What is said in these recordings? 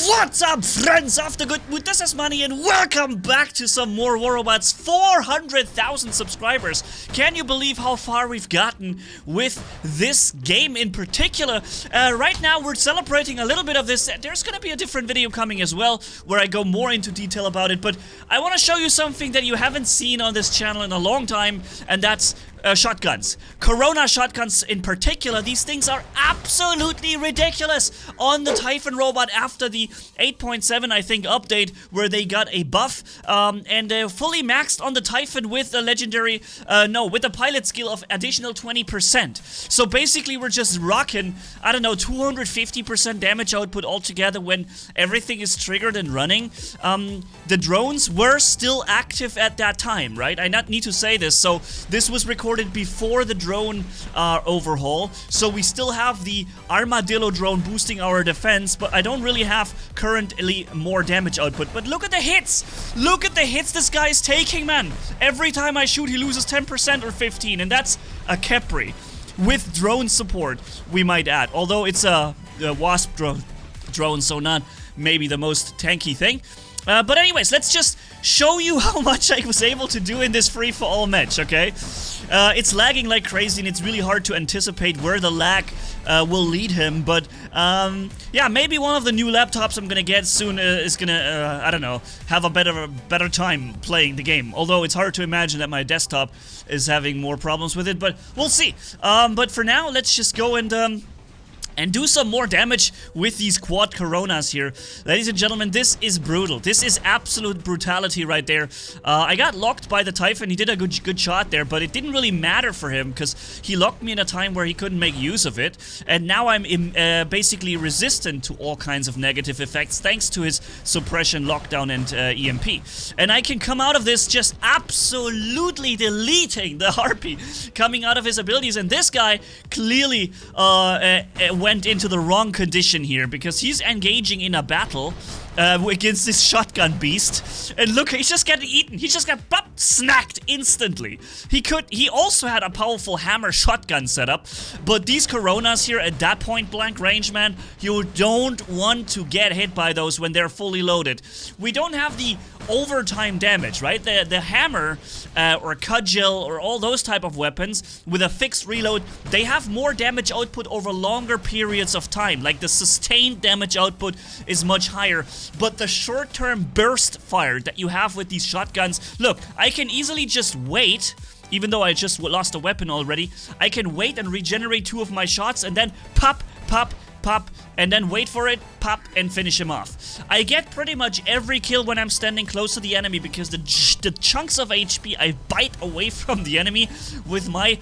What's up, friends of the good mood? This is Manni and welcome back to some more War Robots. 400,000 subscribers. Can you believe how far we've gotten with this game in particular? Right now we're celebrating a little bit of this. There's gonna be a different video coming as well where I go more into detail about it, but I want to show you something that you haven't seen on this channel in a long time, and that's shotguns. Corona shotguns in particular. These things are absolutely ridiculous on the Typhon robot after the 8.7 I think update where they got a buff and fully maxed on the Typhon with a legendary with a pilot skill of additional 20%. So basically we're just rocking, I don't know, 250% damage output altogether when everything is triggered and running. The drones were still active at that time, right? I not need to say this. So this was recorded before the drone overhaul, so we still have the armadillo drone boosting our defense, but I don't really have currently more damage output. But look at the hits! Look at the hits this guy is taking, man! Every time I shoot he loses 10% or 15%, and that's a Capri. With drone support, we might add. Although it's a Wasp drone, so not maybe the most tanky thing. But anyways, let's just show you how much I was able to do in this free-for-all match, okay? It's lagging like crazy, and it's really hard to anticipate where the lag will lead him, but yeah, maybe one of the new laptops I'm gonna get soon is gonna, I don't know, have a better time playing the game. Although it's hard to imagine that my desktop is having more problems with it, but we'll see. But for now, let's just go and do some more damage with these quad coronas here. Ladies and gentlemen, this is brutal. This is absolute brutality right there. I got locked by the Typhon. He did a good shot there, but it didn't really matter for him because he locked me in a time where he couldn't make use of it. And now I'm basically resistant to all kinds of negative effects thanks to his suppression, lockdown, and EMP. And I can come out of this just absolutely deleting the Harpy coming out of his abilities. And this guy clearly went into the wrong condition here because he's engaging in a battle against this shotgun beast, and look, he's just getting eaten. He just got snacked instantly. He also had a powerful hammer shotgun setup, but these coronas here at that point blank range, man, you don't want to get hit by those when they're fully loaded. We don't have the overtime damage, right? The hammer or cudgel or all those type of weapons with a fixed reload, they have more damage output over longer periods of time. Like the sustained damage output is much higher, but the short-term burst fire that you have with these shotguns, look, I can easily just wait. Even though I just lost a weapon already, I can wait and regenerate 2 of my shots and then pop, pop, pop, and then wait for it, pop, and finish him off. I get pretty much every kill when I'm standing close to the enemy because the chunks of HP I bite away from the enemy with my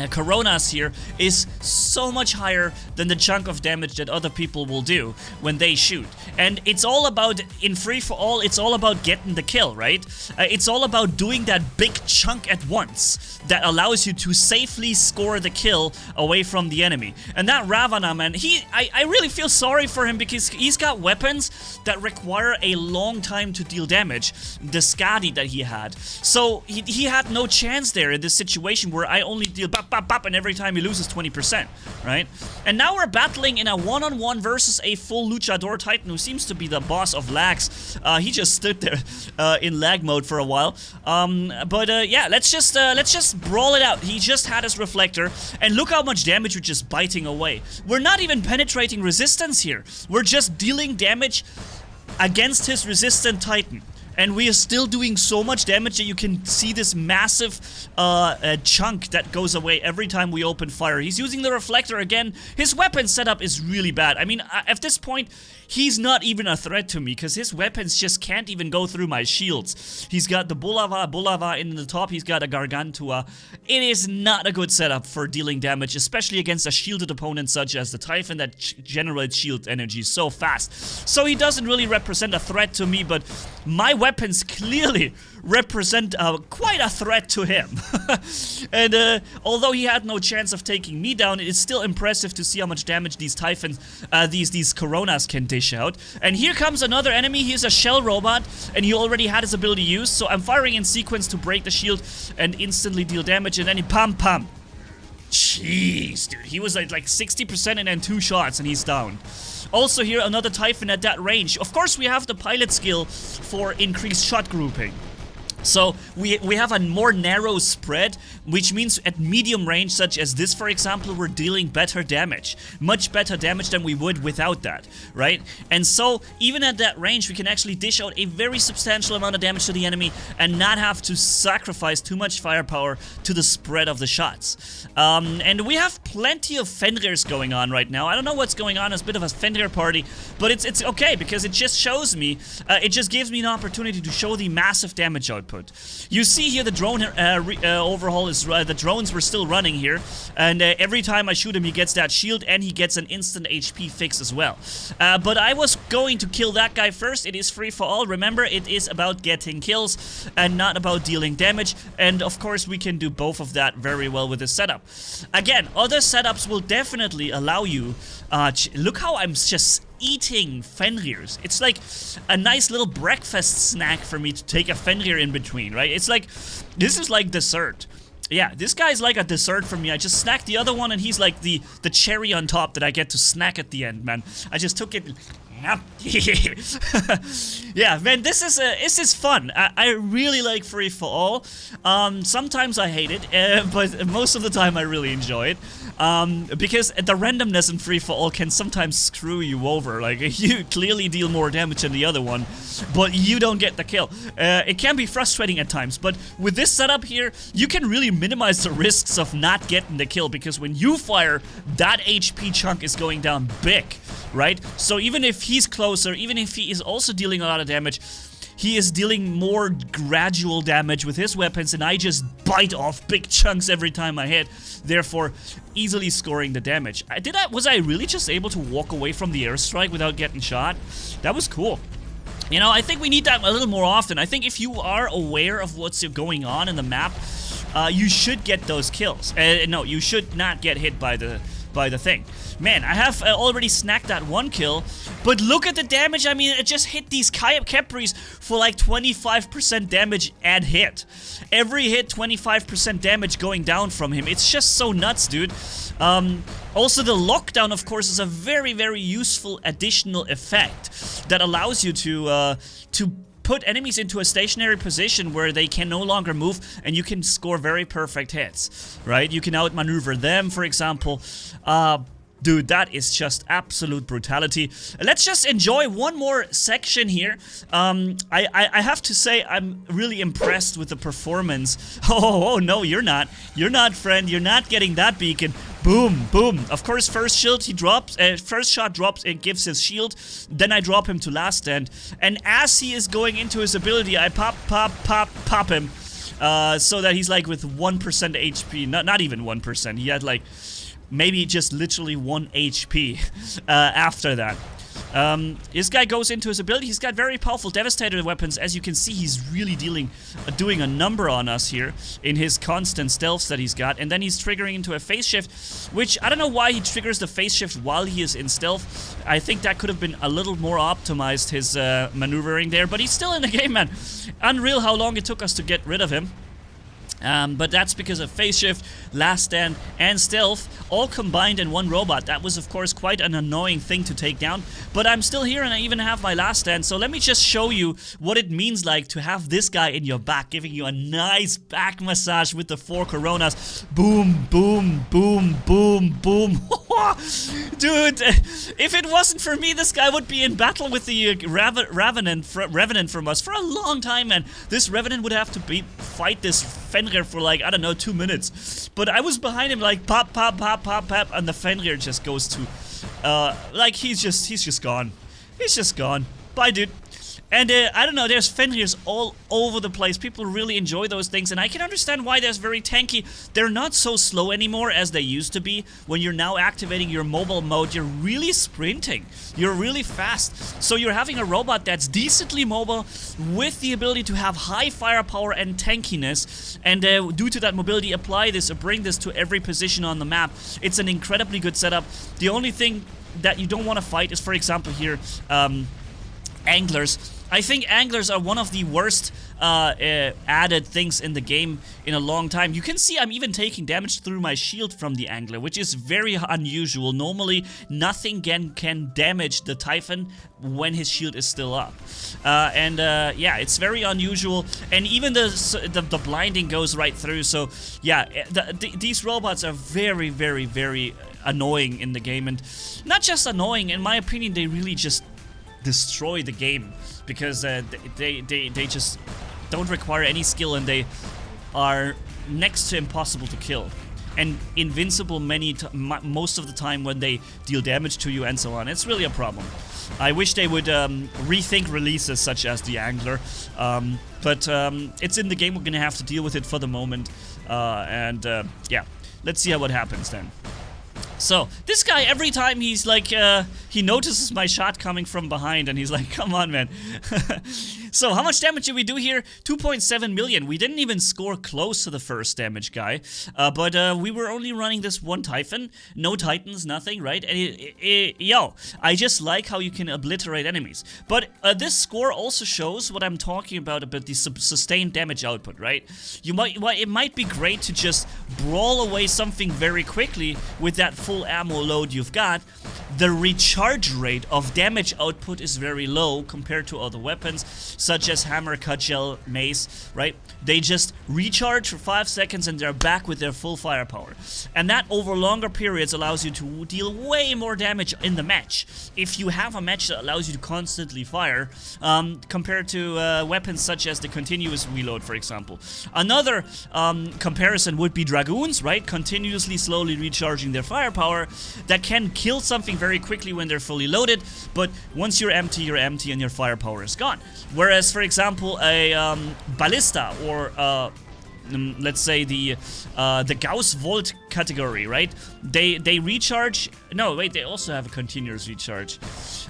coronas here is so much higher than the chunk of damage that other people will do when they shoot. And it's all about, in free-for-all, it's all about getting the kill, right? It's all about doing that big chunk at once that allows you to safely score the kill away from the enemy. And that Ravana, man, I really feel sorry for him because he's got weapons that require a long time to deal damage. The Skadi that he had. So he had no chance there in this situation where I only deal bop, bop, bop, and every time he loses 20%, right? And now we're battling in a one-on-one versus a full Luchador Titan who seems to be the boss of lags. He just stood there in lag mode for a while. Yeah, let's just brawl it out. He just had his reflector, and look how much damage we're just biting away. We're not even penetrating resistance here. We're just dealing damage against his resistant Titan. And we are still doing so much damage that you can see this massive chunk that goes away every time we open fire. He's using the reflector again. His weapon setup is really bad. I mean, at this point, he's not even a threat to me because his weapons just can't even go through my shields. He's got the Bulava in the top. He's got a Gargantua. It is not a good setup for dealing damage, especially against a shielded opponent such as the Typhon that generates shield energy so fast. So he doesn't really represent a threat to me, but my weapons clearly represent quite a threat to him. And although he had no chance of taking me down, it is still impressive to see how much damage these Typhons, these Coronas can dish out. And here comes another enemy. He's a shell robot, and he already had his ability used, so I'm firing in sequence to break the shield and instantly deal damage, and then he pam. Jeez, dude. He was like 60% and then 2 shots and he's down. Also here, another Typhon at that range. Of course, we have the pilot skill for increased shot grouping. So we have a more narrow spread, which means at medium range, such as this, for example, we're dealing better damage. Much better damage than we would without that, right? And so even at that range, we can actually dish out a very substantial amount of damage to the enemy and not have to sacrifice too much firepower to the spread of the shots. And we have plenty of Fenrirs going on right now. I don't know what's going on. It's a bit of a Fenrir party, but it's okay because it just shows me, it just gives me an opportunity to show the massive damage output. You see here the drone overhaul is the drones were still running here, and every time I shoot him he gets that shield and he gets an instant HP fix as well. But I was going to kill that guy first. It is free for all. Remember, it is about getting kills and not about dealing damage, and of course we can do both of that very well with this setup. Again, other setups will definitely allow you look how I'm just eating Fenrirs. It's like a nice little breakfast snack for me to take a Fenrir in between, right? It's like, this is like dessert. Yeah, this guy's like a dessert for me. I just snacked the other one and he's like the cherry on top that I get to snack at the end, man. I just took it. Yeah, man, this is fun. I really like free for all. Sometimes I hate it, but most of the time I really enjoy it. Because the randomness in free for all can sometimes screw you over. Like, you clearly deal more damage than the other one, but you don't get the kill. It can be frustrating at times, but with this setup here, you can really minimize the risks of not getting the kill, because when you fire, that HP chunk is going down big, right? So even if he's closer, even if he is also dealing a lot of damage, he is dealing more gradual damage with his weapons, and I just bite off big chunks every time I hit, therefore easily scoring the damage. Was I really just able to walk away from the airstrike without getting shot? That was cool. You know, I think we need that a little more often. I think if you are aware of what's going on in the map, you should get those kills. No, you should not get hit by the thing. Man, I have already snacked that one kill, but look at the damage. I mean, it just hit these Capris for like 25% damage at hit. Every hit, 25% damage going down from him. It's just so nuts, dude. Also, the lockdown, of course, is a very, very useful additional effect that allows you to put enemies into a stationary position where they can no longer move, and you can score very perfect hits, right? You can outmaneuver them, for example. Dude, that is just absolute brutality. Let's just enjoy one more section here. I have to say, I'm really impressed with the performance. Oh, no, you're not. You're not, friend. You're not getting that beacon. Boom, boom. Of course, first shield he drops, first shot drops and gives his shield. Then I drop him to last stand. And as he is going into his ability, I pop him. So that he's like with 1% HP. Not even 1%. He had like maybe just literally 1 HP after that. This guy goes into his ability. He's got very powerful Devastator weapons. As you can see, he's really doing a number on us here in his constant stealths that he's got. And then he's triggering into a phase shift, which I don't know why he triggers the phase shift while he is in stealth. I think that could have been a little more optimized, his maneuvering there. But he's still in the game, man. Unreal how long it took us to get rid of him. But that's because of phase shift, last stand, and stealth all combined in one robot. That was, of course, quite an annoying thing to take down. But I'm still here, and I even have my last stand. So let me just show you what it means like to have this guy in your back, giving you a nice back massage with the 4 Coronas. Boom, boom, boom, boom, boom. Dude, if it wasn't for me, this guy would be in battle with the Revenant from us for a long time, man. This Revenant would have to fight this Fenrir for like, I don't know, 2 minutes. But I was behind him like pop, pop, pop, pop, pop, and the Fenrir just goes to, like he's just gone. He's just gone. Bye, dude. And I don't know, there's Fenrirs all over the place. People really enjoy those things, and I can understand why they're very tanky. They're not so slow anymore as they used to be. When you're now activating your mobile mode, you're really sprinting. You're really fast. So you're having a robot that's decently mobile with the ability to have high firepower and tankiness, and due to that mobility, apply this or bring this to every position on the map. It's an incredibly good setup. The only thing that you don't want to fight is, for example, here, anglers. I think anglers are one of the worst added things in the game in a long time. You can see I'm even taking damage through my shield from the angler, which is very unusual. Normally, nothing can damage the Typhon when his shield is still up. Yeah, it's very unusual. And even the blinding goes right through. So yeah, these robots are very, very, very annoying in the game. And not just annoying, in my opinion, they really just destroy the game. Because they just don't require any skill, and they are next to impossible to kill, and invincible most of the time when they deal damage to you and so on. It's really a problem. I wish they would rethink releases such as the Angler, but it's in the game. We're gonna have to deal with it for the moment, yeah, let's see what happens then. So, this guy, every time he's like, he notices my shot coming from behind, and he's like, come on, man. So, how much damage did we do here? 2.7 million. We didn't even score close to the first damage guy, but we were only running this one Typhon. No Titans, nothing, right? And yo, I just like how you can obliterate enemies. But this score also shows what I'm talking about the sustained damage output, right? It might be great to just brawl away something very quickly with that full ammo load you've got. The recharge rate of damage output is very low compared to other weapons, such as hammer, cudgel, mace, right? They just recharge for 5 seconds and they're back with their full firepower. And that over longer periods allows you to deal way more damage in the match. If you have a match that allows you to constantly fire, compared to weapons such as the continuous reload, for example. Another comparison would be Dragoons, right? Continuously, slowly recharging their firepower. That can kill something very quickly when they're fully loaded, but once you're empty and your firepower is gone. Whereas, for example, a ballista or let's say the Gauss Volt category, right? They recharge. No, wait, they also have a continuous recharge.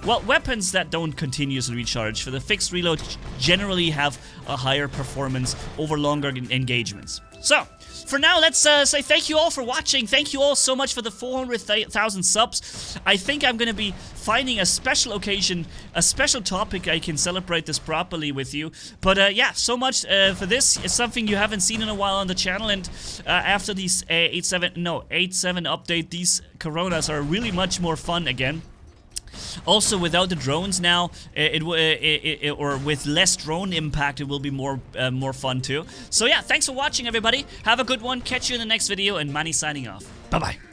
Well, weapons that don't continuously recharge for the fixed reload generally have a higher performance over longer engagements. So, for now, let's say thank you all for watching. Thank you all so much for the 400,000 subs. I think I'm gonna be finding a special occasion, a special topic I can celebrate this properly with you. But yeah, so much for this. It's something you haven't seen in a while on the channel, and after these 8.7 update, these Coronas are really much more fun again. Also, without the drones now, or with less drone impact, it will be more fun too. So yeah, thanks for watching, everybody. Have a good one. Catch you in the next video, and Manni signing off. Bye bye.